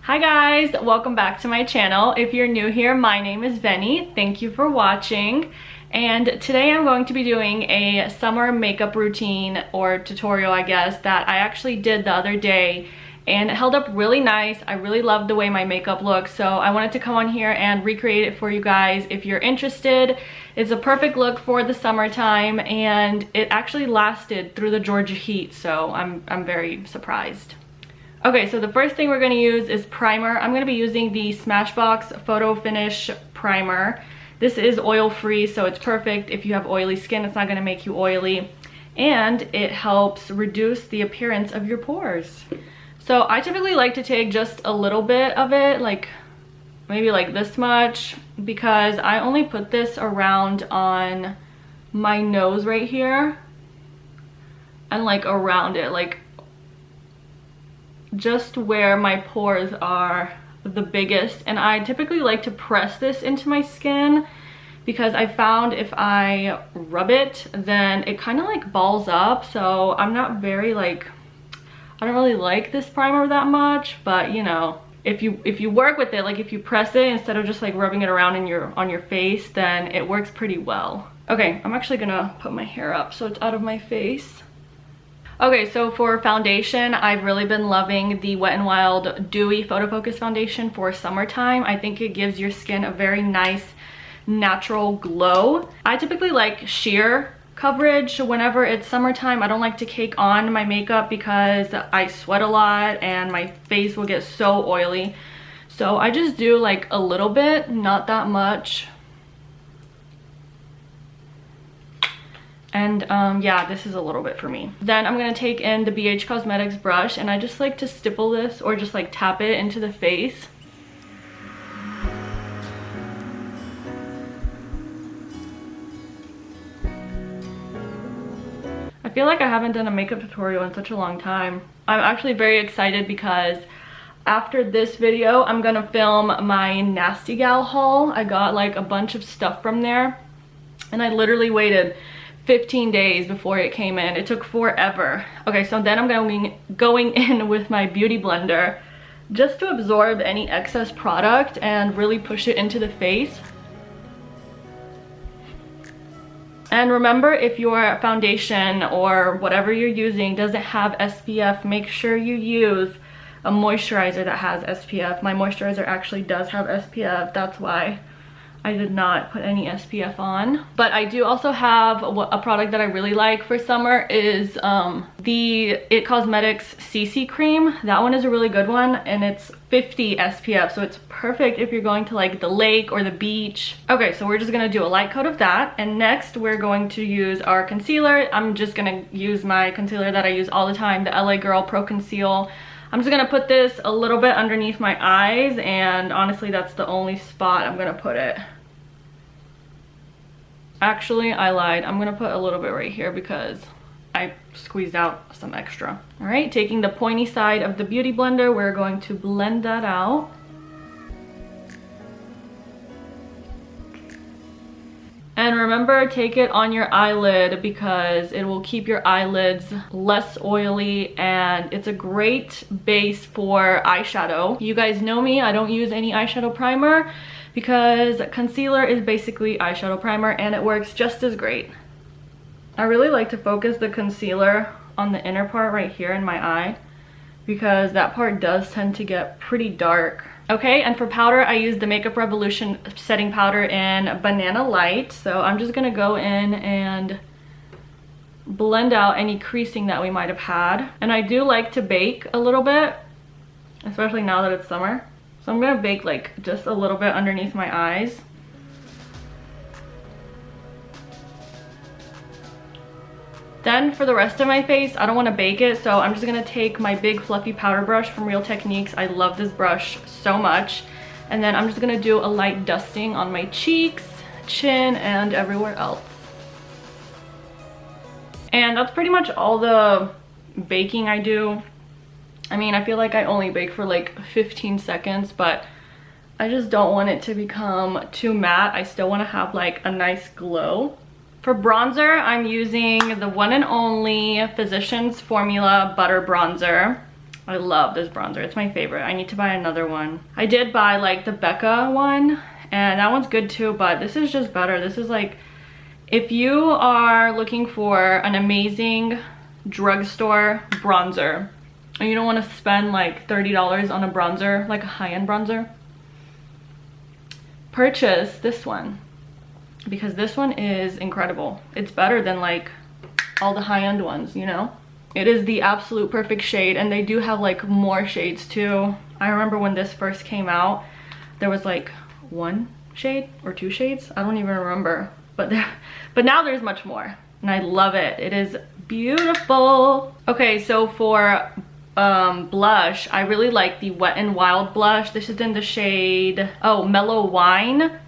Hi guys, welcome back to my channel. If you're new here, my name is Venny. Thank you for watching. And today I'm going to be doing a summer makeup routine or tutorial, I guess, that I actually did the other day, and it held up really nice. I really loved the way my makeup looks, so I wanted to come on here and recreate it for you guys if you're interested. It's a perfect look for the summertime, and it actually lasted through the Georgia heat, so I'm very surprised. Okay, so the first thing we're going to use is primer. I'm going to be using the Smashbox Photofinish primer. This is oil-free, so it's perfect if you have oily skin. It's not going to make you oily, and it helps reduce the appearance of your pores. So I typically like to take just a little bit of it, like maybe like this much, because I only put this around on my nose right here and like around it, like just where my pores are the biggest. And I typically like to press this into my skin because I found if I rub it, then it kind of like balls up. So I'm not very like, I don't really like this primer that much, but you know, if you work with it, like if you press it instead of just like rubbing it around in on your face, then it works pretty well. Okay, I'm actually gonna put my hair up so it's out of my face. Okay, so for foundation, I've really been loving the Wet n Wild Dewy Photofocus foundation for summertime. I think it gives your skin a very nice natural glow. I typically like sheer coverage whenever it's summertime. I don't like to cake on my makeup because I sweat a lot and my face will get so oily. So I just do like a little bit, not that much. And yeah, this is a little bit for me. Then I'm gonna take in the BH Cosmetics brush, and I just like to stipple this or just like tap it into the face. I feel like I haven't done a makeup tutorial in such a long time. I'm actually very excited because after this video, I'm gonna film my Nasty Gal haul. I got like a bunch of stuff from there, and I literally waited 15 days before it came in. It took forever. Okay, so then I'm going in with my beauty blender just to absorb any excess product and really push it into the face. And remember, if your foundation or whatever you're using doesn't have SPF, make sure you use a moisturizer that has SPF. My moisturizer actually does have SPF, that's why I did not put any SPF on. But I do also have a product that I really like for summer is the It Cosmetics CC cream. That one is a really good one, and it's 50 SPF, so it's perfect if you're going to like the lake or the beach. Okay, so we're just gonna do a light coat of that, and next we're going to use our concealer. I'm just gonna use my concealer that I use all the time, the LA Girl Pro Conceal. I'm just gonna put this a little bit underneath my eyes, and honestly that's the only spot I'm gonna put it. Actually, I lied. I'm gonna put a little bit right here because I squeezed out some extra. All right, taking the pointy side of the beauty blender, we're going to blend that out. And remember, take it on your eyelid because it will keep your eyelids less oily, and it's a great base for eyeshadow. You guys know me, I don't use any eyeshadow primer because concealer is basically eyeshadow primer and it works just as great. I really like to focus the concealer on the inner part right here in my eye because that part does tend to get pretty dark. Okay, and for powder, I use the Makeup Revolution setting powder in Banana Light. So I'm just gonna go in and blend out any creasing that we might have had. And I do like to bake a little bit, especially now that it's summer. So I'm gonna bake like just a little bit underneath my eyes. Then for the rest of my face, I don't want to bake it, so I'm just gonna take my big fluffy powder brush from Real Techniques. I love this brush so much. And then I'm just gonna do a light dusting on my cheeks, chin, and everywhere else. And that's pretty much all the baking I do. I mean, I feel like I only bake for like 15 seconds, but I just don't want it to become too matte. I still want to have like a nice glow. For bronzer, I'm using the one and only Physicians Formula Butter Bronzer. I love this bronzer. It's my favorite. I need to buy another one. I did buy like the Becca one, and that one's good too, but this is just better. This is like, if you are looking for an amazing drugstore bronzer and you don't want to spend like $30 on a bronzer, like a high-end bronzer, purchase this one, because this one is incredible. It's better than like all the high-end ones, you know? It is the absolute perfect shade, and they do have like more shades too. I remember when this first came out, there was like 1 shade or 2 shades. I don't even remember, but now there's much more, and I love it. It is beautiful. Okay, so for blush, I really like the Wet n Wild blush. This is in the shade, oh, Mellow Wine.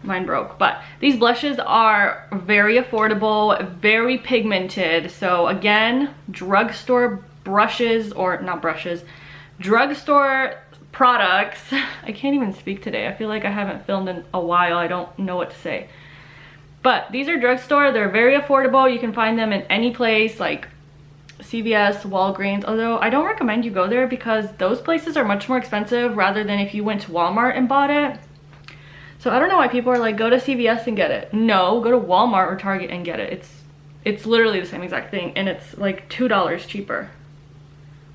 Mine broke, but these blushes are very affordable, very pigmented. So again, drugstore brushes, or not brushes, drugstore products. I can't even speak today. I feel like I haven't filmed in a while. I don't know what to say. But these are drugstore. They're very affordable. You can find them in any place like CVS, Walgreens, although I don't recommend you go there because those places are much more expensive rather than if you went to Walmart and bought it. So I don't know why people are like, go to CVS and get it. No, go to Walmart or Target and get it. It's literally the same exact thing, and it's like $2 cheaper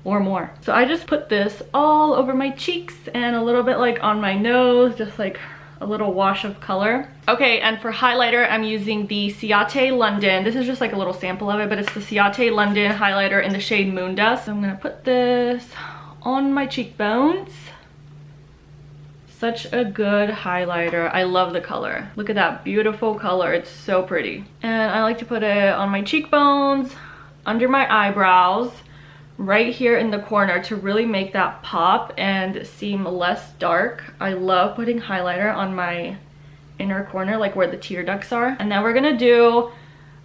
or more. So I just put this all over my cheeks and a little bit like on my nose, just like a little wash of color. Okay, and for highlighter, I'm using the Ciate London. This is just like a little sample of it, but it's the Ciate London highlighter in the shade Moondust. So I'm gonna put this on my cheekbones. Such a good highlighter. I love the color. Look at that beautiful color. It's so pretty. And I like to put it on my cheekbones, under my eyebrows, right here in the corner to really make that pop and seem less dark. I love putting highlighter on my inner corner, like where the tear ducts are. And then we're gonna do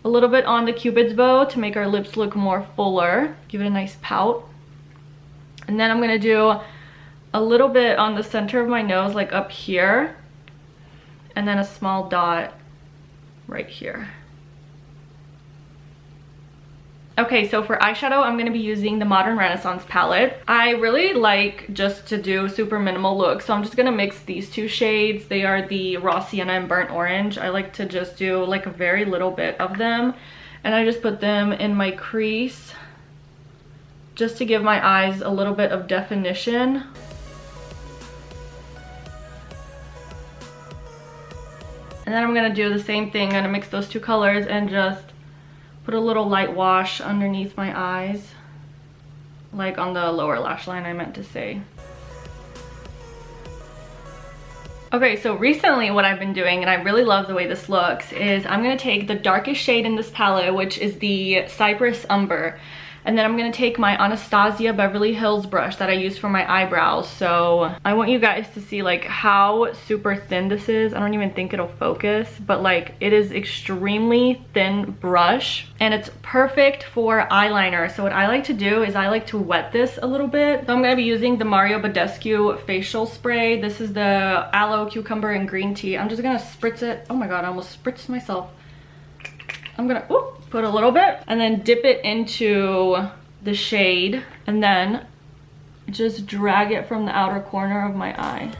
a little bit on the Cupid's bow to make our lips look more fuller. Give it a nice pout. And then I'm gonna do a little bit on the center of my nose, like up here, and then a small dot right here. Okay, so for eyeshadow, I'm going to be using the Modern Renaissance palette. I really like just to do super minimal looks, so I'm just going to mix these 2 shades. They are the Raw Sienna and Burnt Orange. I like to just do like a very little bit of them, and I just put them in my crease just to give my eyes a little bit of definition. And then I'm gonna do the same thing. I'm gonna mix those 2 colors and just put a little light wash underneath my eyes, like on the lower lash line, I meant to say. Okay, so recently what I've been doing, and I really love the way this looks, is I'm gonna take the darkest shade in this palette, which is the Cypress Umber. And then I'm going to take my Anastasia Beverly Hills brush that I use for my eyebrows. So I want you guys to see like how super thin this is. I don't even think it'll focus, but like it is extremely thin brush, and it's perfect for eyeliner. So what I like to do is I like to wet this a little bit. So I'm going to be using the Mario Badescu facial spray. This is the aloe, cucumber, and green tea. I'm just going to spritz it. Oh my god, I almost spritzed myself. I'm gonna put a little bit and then dip it into the shade, and then just drag it from the outer corner of my eye.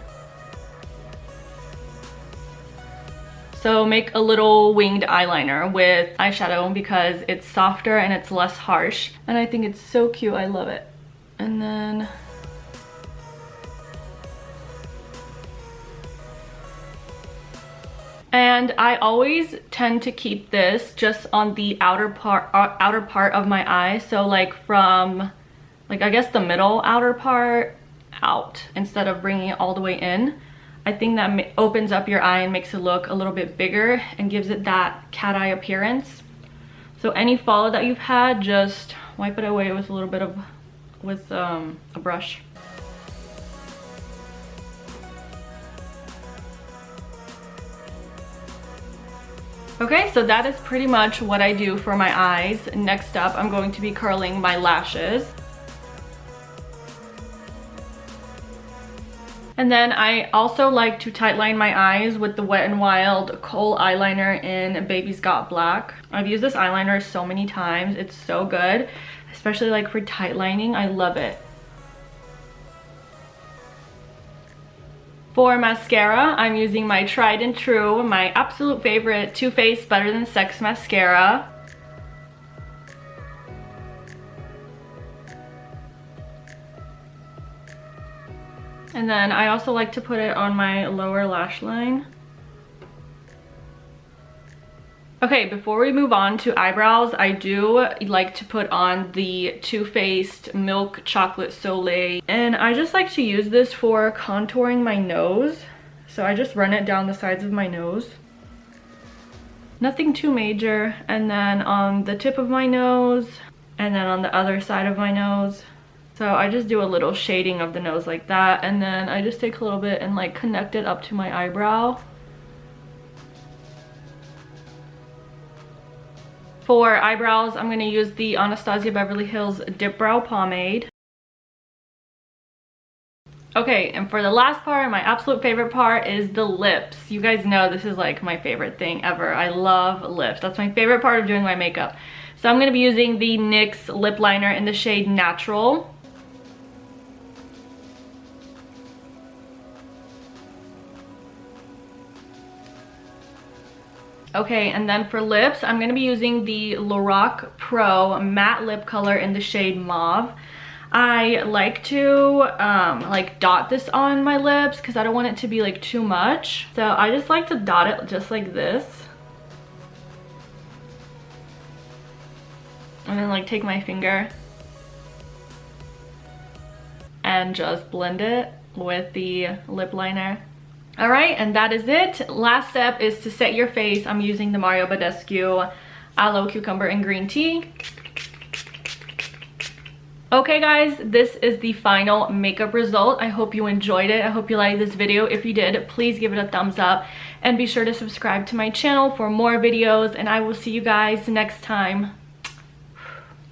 So make a little winged eyeliner with eyeshadow because it's softer and it's less harsh, and I think it's so cute. I love it. And then and I always tend to keep this just on the outer part of my eye, so like from like I guess the middle outer part out instead of bringing it all the way in. I think that opens up your eye and makes it look a little bit bigger and gives it that cat eye appearance. So any fallout that you've had, just wipe it away with a little bit of a brush. Okay, so that is pretty much what I do for my eyes. Next up, I'm going to be curling my lashes. And then I also like to tightline my eyes with the Wet n Wild Kohl eyeliner in Baby's Got Black. I've used this eyeliner so many times. It's so good, especially like for tightlining. I love it. For mascara, I'm using my tried and true, my absolute favorite Too Faced Better Than Sex mascara. And then I also like to put it on my lower lash line. Okay, before we move on to eyebrows, I do like to put on the Too Faced Milk Chocolate Soleil. And I just like to use this for contouring my nose. So I just run it down the sides of my nose. Nothing too major. And then on the tip of my nose, and then on the other side of my nose. So I just do a little shading of the nose like that, and then I just take a little bit and like connect it up to my eyebrow. For eyebrows, I'm going to use the Anastasia Beverly Hills Dip Brow Pomade. Okay, and for the last part, my absolute favorite part is the lips. You guys know this is like my favorite thing ever. I love lips. That's my favorite part of doing my makeup. So I'm going to be using the NYX Lipliner in the shade Natural. Okay, and then for lips, I'm going to be using the LoracPro Matte Lip Color in the shade Mauve. I like to like dot this on my lips because I don't want it to be like too much. So I just like to dot it just like this. And then like take my finger and just blend it with the lip liner. All right, and that is it. Last step is to set your face. I'm using the Mario Badescu Aloe Cucumber and Green Tea. Okay guys, this is the final makeup result. I hope you enjoyed it. I hope you liked this video. If you did, please give it a thumbs up and be sure to subscribe to my channel for more videos, and I will see you guys next time.